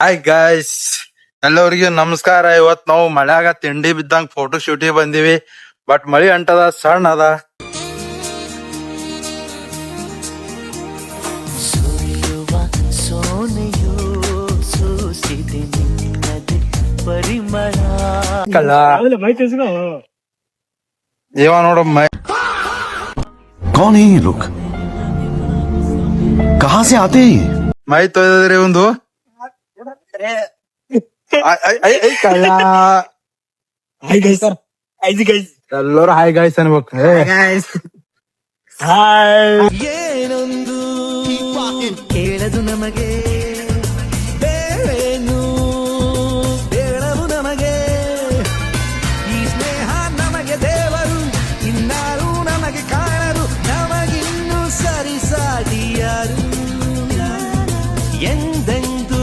Hi guys, ಎಲ್ಲರಿಗೂ ನಮಸ್ಕಾರ. ಇವತ್ ನಾವು ಮಳ್ಯಾಗ ತಿಂಡಿ ಬಿದ್ದಂಗ ಫೋಟೋ ಶೂಟಿಗೆ ಬಂದಿವಿ. ಬಟ್ ಮಳಿ ಅಂಟದ, ಸಣ್ಣ ಅದ. ಸುರಿಯುವ ಸೋನೆಯು ಸೂಸಿದೆ ನಿನ್ನದೆ ಪರಿಮಳ. ಕಳ್ಳ ಇವ ನೋಡ कौन है ये लोग? कहाँ से आते हैं ये? ಮೈ ತೊಯ್ದ್ರಿ ಒಂದು ಕಳ್ಳ. ಎಲ್ಲರೂ ಹಾಯ್ ಗಾಯ್ಸ್ ಅನ್ಬೇಕು. ಏನೊಂದು ಕೇಳದು ನಮಗೆ ಬೇರೇನು ಬೇಡವು ನಮಗೆ. ಈ ಸ್ನೇಹ ನಮಗೆ ದೇವರು, ಇನ್ನಾರು ನಮಗೆ ಕಾಣರು, ನಮಗಿನ್ನು ಸರಿಸಾಟಿಯಾರು. ಎಂದೆಂದೂ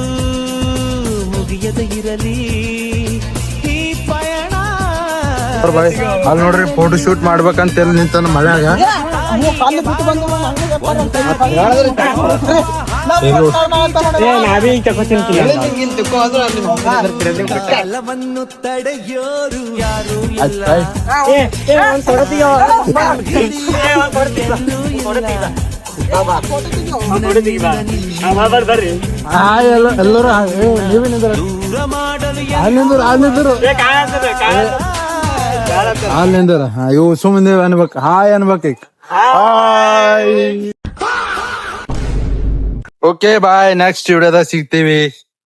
ಮುಗಿಯದ ಇರಲಿ ಈ ಪಯಣ. ಅಲ್ಲಿ ನೋಡ್ರಿ, ಫೋಟೋ ಶೂಟ್ ಮಾಡ್ಬೇಕಂತ ಎಲ್ಲಿ ನಿಂತಾನ ಮಳ್ಯಾಗ. ಕಾಲವನ್ನು ತಡೆಯೋರು ಯಾರು ಇಲ್ಲ. ಎಲ್ಲರೂ ದೂರ ಮಾಡಲು ಅಲ್ಲಿಂದ ಇವು ಸುಮ್ಮನೆ ಅನ್ಬೇಕು, ಹಾಯ್ ಅನ್ಬೇಕು. ಹಾಯ್. ಓಕೆ ಬಾಯ್, ನೆಕ್ಸ್ಟ್ ವಿಡಿಯೋದಾಗ ಸಿಗ್ತೀವಿ.